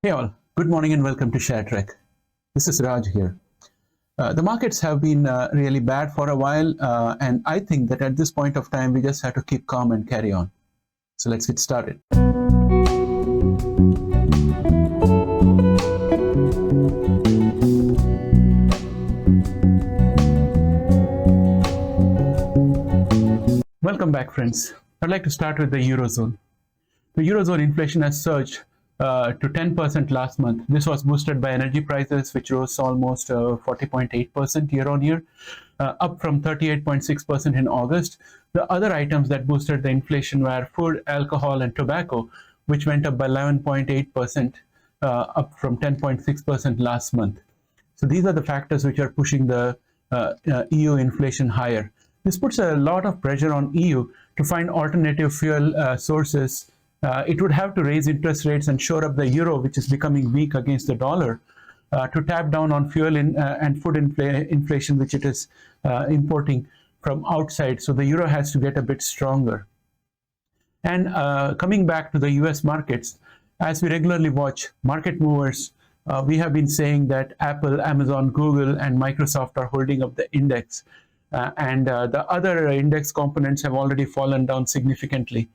Hey all, good morning and welcome to ShareTrek. This is Raj here. The markets have been really bad for a while, and I think that at this point of time we just have to keep calm and carry on. So let's get started. Welcome back, friends. I'd like to start with the Eurozone. The Eurozone inflation has surged to 10% last month. This was boosted by energy prices, which rose almost 40.8% year on year, up from 38.6% in August. The other items that boosted the inflation were food, alcohol, and tobacco, which went up by 11.8%, up from 10.6% last month. So these are the factors which are pushing the EU inflation higher. This puts a lot of pressure on EU to find alternative fuel sources. It would have to raise interest rates and shore up the euro, which is becoming weak against the dollar, to tap down on fuel and food inflation, which it is importing from outside. So the euro has to get a bit stronger. And coming back to the US markets, as we regularly watch market movers, we have been saying that Apple, Amazon, Google, and Microsoft are holding up the index. And the other index components have already fallen down significantly.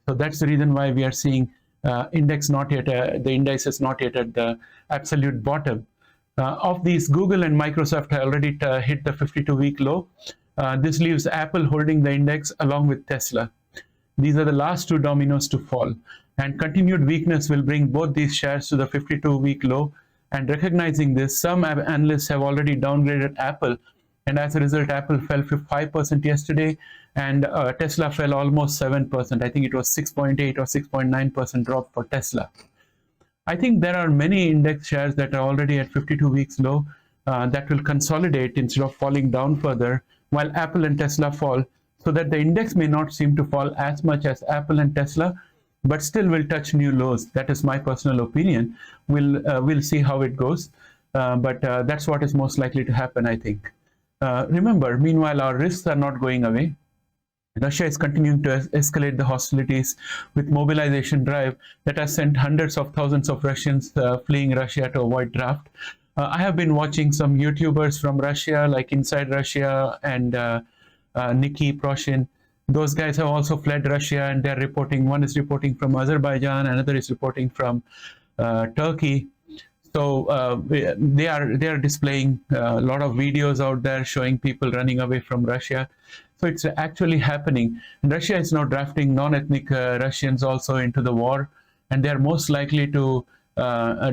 So that's the reason why we are seeing the index is not yet at the absolute bottom. Of these, Google and Microsoft have already hit the 52-week low. This leaves Apple holding the index along with Tesla. These are the last two dominoes to fall. And continued weakness will bring both these shares to the 52-week low. And recognizing this, some analysts have already downgraded Apple. And as a result, Apple fell 5% yesterday, and Tesla fell almost 7%. I think it was 6.8 or 6.9% drop for Tesla. I think there are many index shares that are already at 52 weeks low that will consolidate instead of falling down further, while Apple and Tesla fall, so that the index may not seem to fall as much as Apple and Tesla, but still will touch new lows. That is my personal opinion. We'll see how it goes, but that's what is most likely to happen, I think. Remember, meanwhile, our risks are not going away. Russia is continuing to escalate the hostilities with mobilization drive that has sent hundreds of thousands of Russians fleeing Russia to avoid draft. I have been watching some YouTubers from Russia, like Inside Russia and Nikki Proshin. Those guys have also fled Russia, and they're reporting. One is reporting from Azerbaijan, another is reporting from Turkey. So they are displaying a lot of videos out there showing people running away from Russia. So it's actually happening. And Russia is now drafting non-ethnic Russians also into the war, and they are most likely to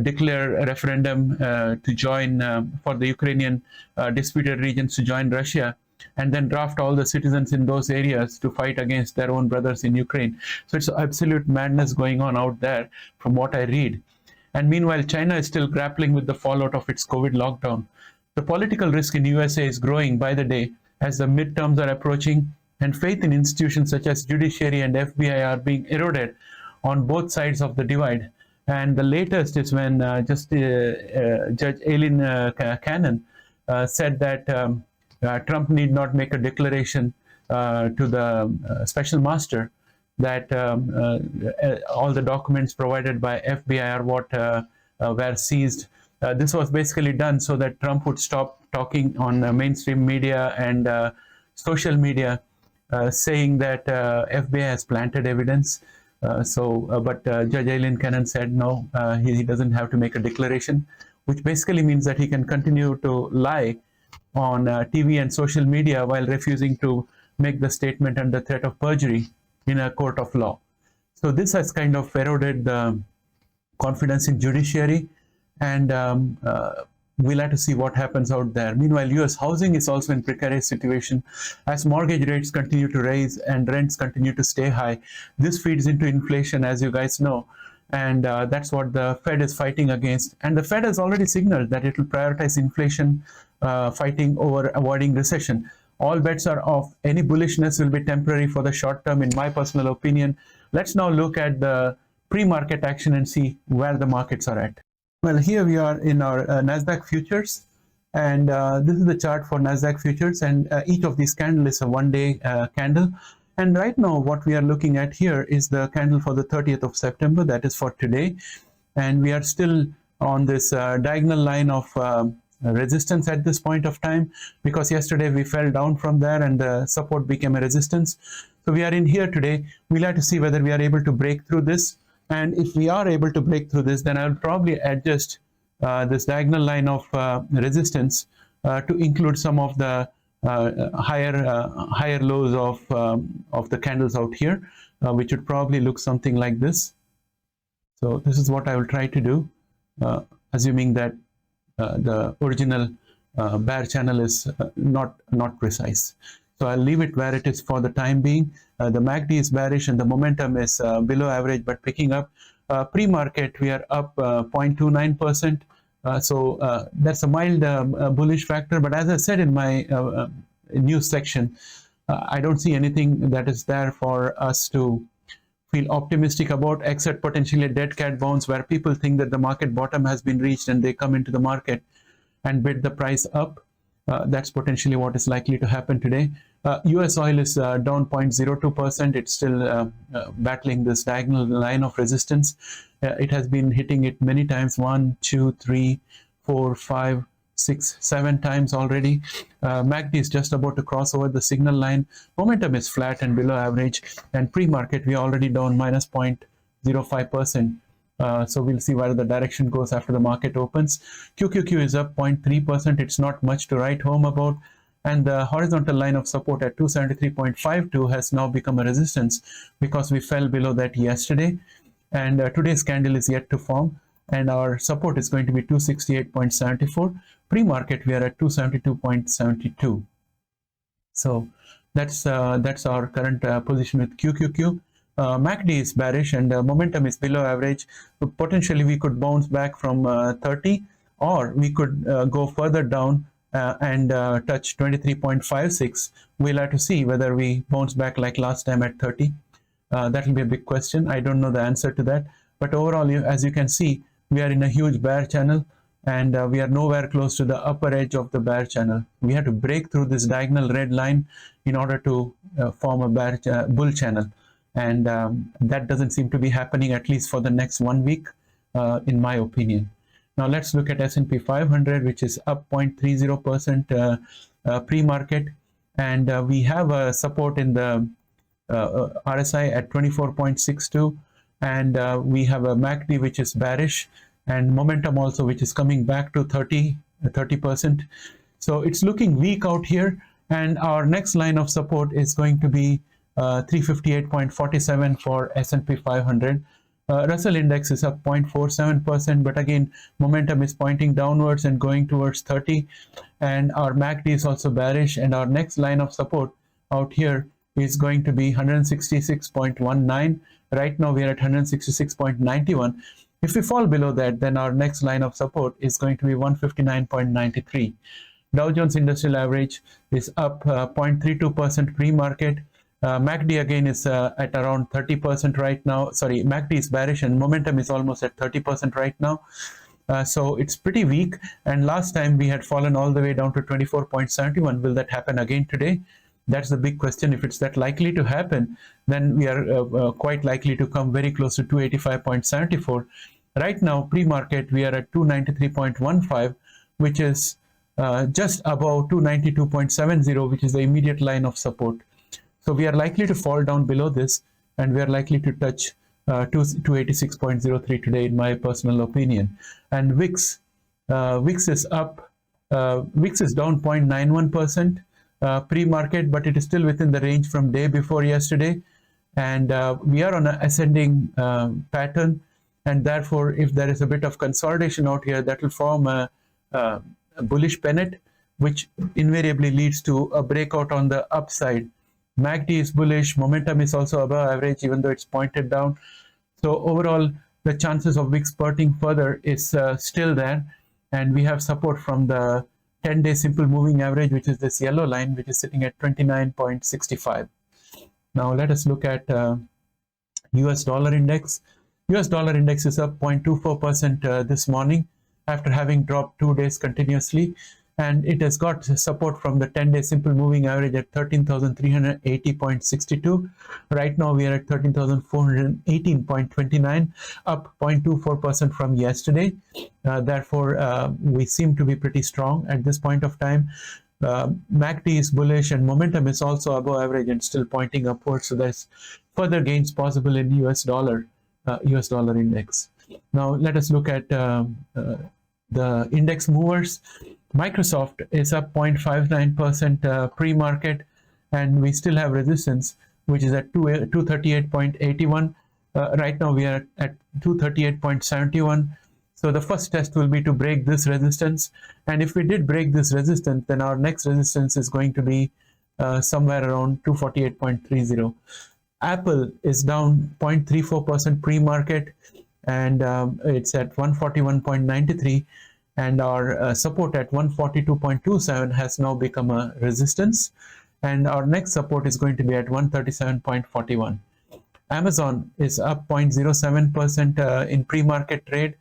declare a referendum to join for the Ukrainian disputed regions to join Russia, and then draft all the citizens in those areas to fight against their own brothers in Ukraine. So it's absolute madness going on out there from what I read. And meanwhile, China is still grappling with the fallout of its COVID lockdown. The political risk in USA is growing by the day as the midterms are approaching, and faith in institutions such as judiciary and FBI are being eroded on both sides of the divide. And the latest is when Judge Aileen Cannon said that Trump need not make a declaration to the special master that all the documents provided by FBI are what were seized. This was basically done so that Trump would stop talking on mainstream media and social media, saying that FBI has planted evidence. But Judge Aileen Cannon said no, he doesn't have to make a declaration, which basically means that he can continue to lie on TV and social media while refusing to make the statement under threat of perjury in a court of law. So this has kind of eroded the confidence in judiciary, and we'll have to see what happens out there. Meanwhile, US housing is also in precarious situation as mortgage rates continue to rise and rents continue to stay high. This feeds into inflation, as you guys know, and that's what the Fed is fighting against. And the Fed has already signaled that it will prioritize inflation fighting over avoiding recession. All bets are off. Any bullishness will be temporary for the short term, in my personal opinion. Let's now look at the pre-market action and see where the markets are at. Well, here we are in our Nasdaq futures, and this is the chart for Nasdaq futures, and each of these candles is a one-day candle. And right now, what we are looking at here is the candle for the 30th of September, that is for today. and we are still on this diagonal line of resistance at this point of time, because yesterday we fell down from there and the support became a resistance. So we are in here today. We'll have to see whether we are able to break through this, and if we are able to break through this, then I'll probably adjust this diagonal line of resistance to include some of the higher lows of the candles out here, which would probably look something like this. So this is what I will try to do, assuming that the original bear channel is not precise. So I'll leave it where it is for the time being. The MACD is bearish and the momentum is below average but picking up. Pre-market we are up 0.29%. So that's a mild bullish factor. But as I said in my news section, I don't see anything that is there for us to feel optimistic about, except potentially a dead cat bounce where people think that the market bottom has been reached and they come into the market and bid the price up. That's potentially what is likely to happen today. US oil is down 0.02%. It's still battling this diagonal line of resistance. It has been hitting it many times, 1, 2, 3, 4, 5, 6, 7 times already. MACD is just about to cross over the signal line. Momentum is flat and below average, and pre-market we are already down minus 0.05%. So we'll see where the direction goes after the market opens. QQQ is up 0.3%. It's not much to write home about. And the horizontal line of support at 273.52 has now become a resistance because we fell below that yesterday. And today's candle is yet to form. And our support is going to be 268.74. Pre-market, we are at 272.72. So that's our current position with QQQ. MACD is bearish and momentum is below average. So potentially we could bounce back from 30, or we could go further down and touch 23.56. We'll have to see whether we bounce back like last time at 30. That will be a big question. I don't know the answer to that. But overall, as you can see, we are in a huge bear channel, and we are nowhere close to the upper edge of the bear channel. We have to break through this diagonal red line in order to form a bull channel. And that doesn't seem to be happening, at least for the next 1 week, in my opinion. Now let's look at S&P 500, which is up 0.30% pre-market. And we have a support in the RSI at 24.62. And we have a MACD, which is bearish, and momentum also, which is coming back to 30%. So it's looking weak out here. And our next line of support is going to be 358.47 for S&P 500. Russell index is up 0.47%, but again, momentum is pointing downwards and going towards 30. And our MACD is also bearish, and our next line of support out here is going to be 166.19. Right now we are at 166.91. If we fall below that, then our next line of support is going to be 159.93. Dow Jones Industrial Average is up 0.32% pre-market. MACD again is at around 30% right now. Sorry, MACD is bearish and momentum is almost at 30% right now. So it's pretty weak. And last time we had fallen all the way down to 24.71. Will that happen again today? That's the big question. If it's that likely to happen, then we are quite likely to come very close to 285.74. Right now, pre-market, we are at 293.15, which is just above 292.70, which is the immediate line of support. So we are likely to fall down below this, and we are likely to touch 286.03 today, in my personal opinion. And VIX is up. VIX is down 0.91% pre-market, but it is still within the range from day before yesterday. And we are on an ascending pattern, and therefore, if there is a bit of consolidation out here, that will form a bullish pennant, which invariably leads to a breakout on the upside. MACD is bullish, momentum is also above average, even though it's pointed down. So overall, the chances of VIX spurting further is still there, and we have support from the 10-day simple moving average, which is this yellow line, which is sitting at 29.65. Now let us look at US dollar index. US dollar index is up 0.24% this morning after having dropped 2 days continuously. and it has got support from the 10-day simple moving average at 13,380.62. Right now we are at 13,418.29, up 0.24% from yesterday. Therefore, we seem to be pretty strong at this point of time. MACD is bullish and momentum is also above average and still pointing upwards. So there's further gains possible in US dollar index. Now let us look at the index movers. Microsoft is up 0.59% pre-market, and we still have resistance, which is at 238.81. Right now we are at 238.71. So the first test will be to break this resistance, and if we did break this resistance, then our next resistance is going to be somewhere around 248.30. Apple is down 0.34% pre-market, and it's at 141.93, and our support at 142.27 has now become a resistance, and our next support is going to be at 137.41. Amazon is up 0.07% in pre-market trade.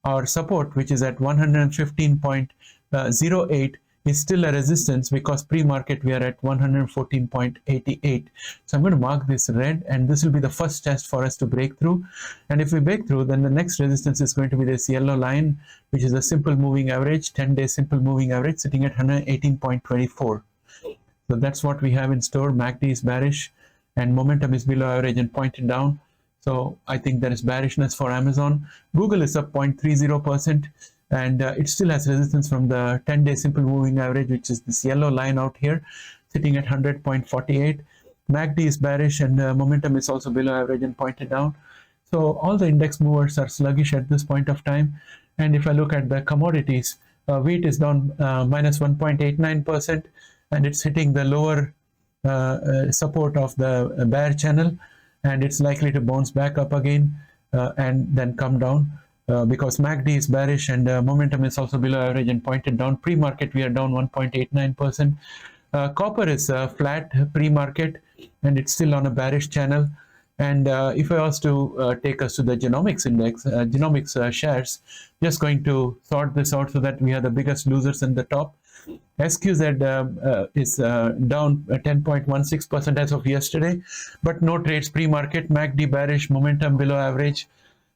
Our support, which is at 115.08, is still a resistance because pre-market we are at 114.88. So I'm going to mark this red, and this will be the first test for us to break through. And if we break through, then the next resistance is going to be this yellow line, which is a simple moving average, 10-day simple moving average, sitting at 118.24. So that's what we have in store. MACD is bearish and momentum is below average and pointed down. So I think there is bearishness for Amazon. Google is up 0.30%, and it still has resistance from the 10-day simple moving average, which is this yellow line out here, sitting at 100.48. MACD is bearish, and momentum is also below average and pointed down. So all the index movers are sluggish at this point of time. And if I look at the commodities, wheat is down minus 1.89%, and it's hitting the lower support of the bear channel, and it's likely to bounce back up again and then come down because MACD is bearish, and momentum is also below average and pointed down. Pre-market we are down 1.89%. Copper is flat pre-market, and it's still on a bearish channel. And if I was to take us to the Genomics index, Genomics shares, just going to sort this out so that we are the biggest losers in the top. SQZ is down 10.16% as of yesterday, but no trades pre-market. MACD bearish, momentum below average.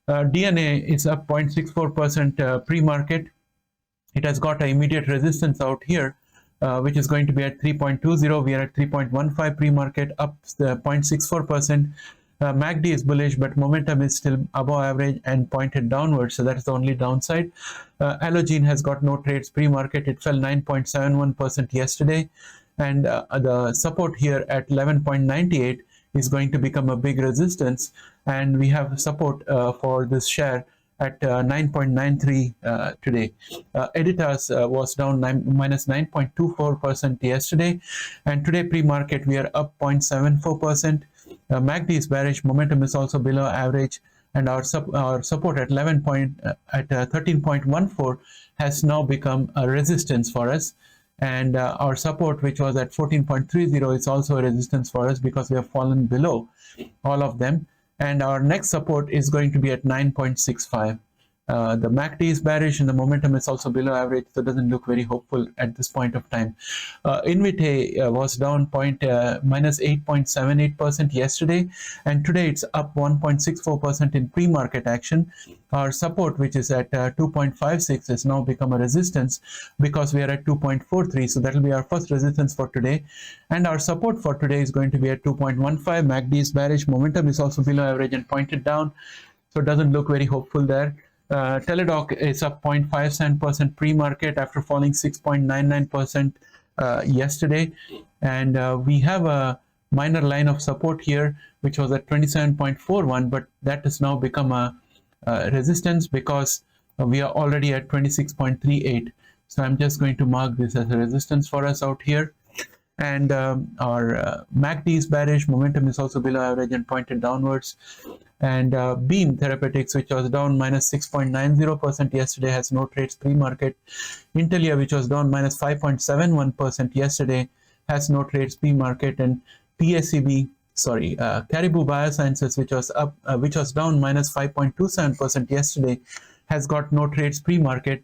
DNA is up 0.64% pre-market. It has got an immediate resistance out here, which is going to be at 3.20. We are at 3.15 pre-market, up 0.64%. MACD is bullish, but momentum is still above average and pointed downwards, so that's the only downside. Allogene has got no trades pre-market. It fell 9.71% yesterday, and the support here at 11.98 is going to become a big resistance, and we have support for this share at 9.93 today. Editas was down minus 9.24% yesterday, and today pre-market we are up 0.74%. MACD is bearish, momentum is also below average, and our support at 13.14 has now become a resistance for us, and our support, which was at 14.30, is also a resistance for us because we have fallen below all of them, and our next support is going to be at 9.65. The MACD is bearish, and the momentum is also below average, so it doesn't look very hopeful at this point of time. Invitae was down minus 8.78% yesterday, and today it's up 1.64% in pre-market action. Our support, which is at 2.56, has now become a resistance because we are at 2.43, so that will be our first resistance for today. And our support for today is going to be at 2.15. MACD is bearish, momentum is also below average and pointed down, so it doesn't look very hopeful there. Teladoc is up 0.57% pre-market after falling 6.99% yesterday, and we have a minor line of support here, which was at 27.41, but that has now become a resistance because we are already at 26.38. So I'm just going to mark this as a resistance for us out here. And our MACD is bearish, momentum is also below average and pointed downwards. And Beam Therapeutics, which was down minus 6.90% yesterday, has no trades pre-market. Intelia, which was down minus 5.71% yesterday, has no trades pre-market. And Caribou Biosciences, which was down minus 5.27% yesterday, has got no trades pre-market.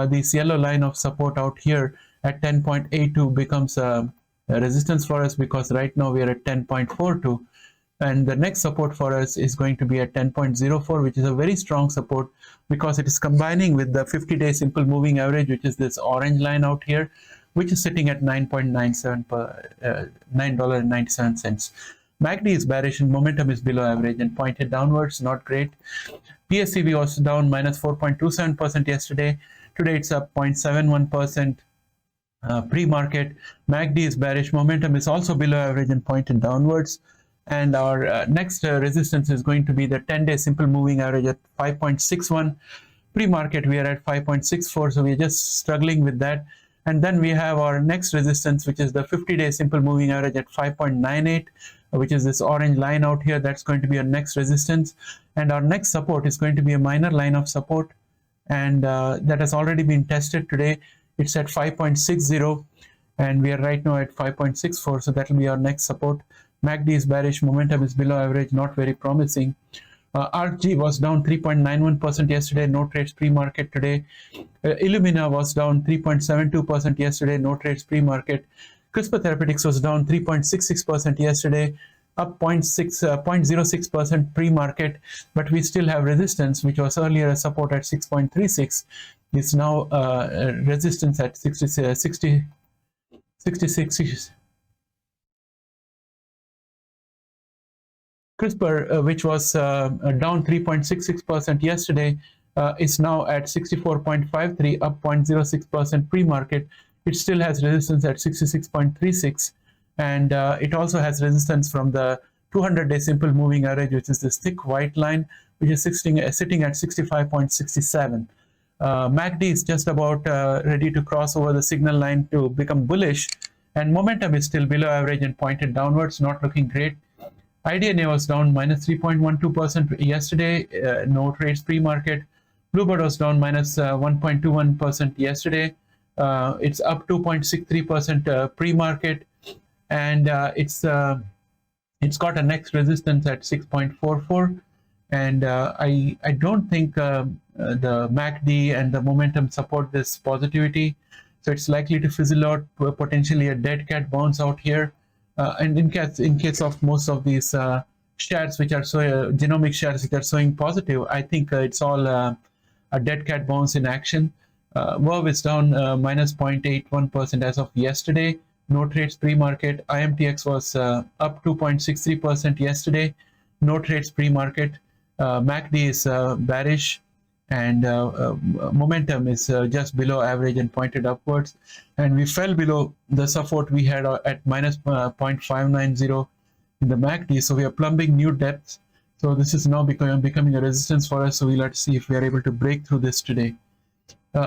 This yellow line of support out here at 10.82 becomes a resistance for us, because right now we are at 10.42, and the next support for us is going to be at 10.04, which is a very strong support because it is combining with the 50-day simple moving average, which is this orange line out here, which is sitting at $9.97. MACD is bearish and momentum is below average and pointed downwards, not great. PSCB was down minus 4.27% yesterday. Today it's up 0.71%. Pre-market. MACD is bearish, momentum is also below average and pointed downwards. And our next resistance is going to be the 10-day simple moving average at 5.61. Pre-market we are at 5.64, so we are just struggling with that. And then we have our next resistance, which is the 50-day simple moving average at 5.98, which is this orange line out here. That's going to be our next resistance. And our next support is going to be a minor line of support, and that has already been tested today. It's at 5.60, and we are right now at 5.64, so that will be our next support. MACD is bearish, momentum is below average, not very promising. ARCG was down 3.91% yesterday, no trades pre-market today. Illumina was down 3.72% yesterday, no trades pre-market. CRISPR Therapeutics was down 3.66% yesterday, up 0.06% pre-market, but we still have resistance, which was earlier a support at 6.36. It's now resistance at 66. CRISPR, which was down 3.66% yesterday, is now at 64.53, up 0.06% pre-market. It still has resistance at 66.36, and it also has resistance from the 200-day simple moving average, which is this thick white line, which is sitting at 65.67. MACD is just about ready to cross over the signal line to become bullish, and momentum is still below average and pointed downwards, not looking great. IDNA was down minus 3.12% yesterday, no trades pre-market. Bluebird was down minus 1.21% yesterday. It's up 2.63% pre-market, and it's got a next resistance at 6.44. And I don't think the MACD and the momentum support this positivity, so it's likely to fizzle out, potentially a dead cat bounce out here. And in case of most of these shares which are genomic shares which are showing positive, I think it's all a dead cat bounce in action. Verve is down minus 0.81% as of yesterday, no trades pre-market. IMTX was up 2.63% yesterday, no trades pre-market. MACD is bearish, and momentum is just below average and pointed upwards, and we fell below the support we had at minus 0.590 in the MACD, so we are plumbing new depths. So this is now becoming a resistance for us, so we'll have to see if we are able to break through this today.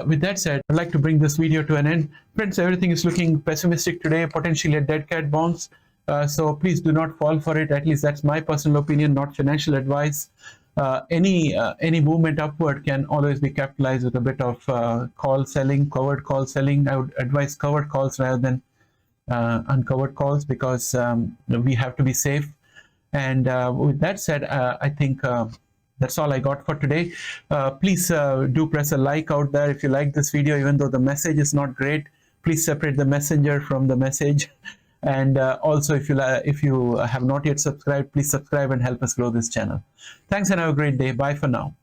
With that said, I'd like to bring this video to an end. Friends, everything is looking pessimistic today, potentially a dead cat bounce, so please do not fall for it. At least that's my personal opinion, not financial advice. Any movement upward can always be capitalized with a bit of call selling, covered call selling. I would advise covered calls rather than uncovered calls, because we have to be safe. And with that said, I think that's all I got for today. Please do press a like out there if you like this video, even though the message is not great. Please separate the messenger from the message. And also, if you have not yet subscribed, please subscribe and help us grow this channel. Thanks and have a great day. Bye for now.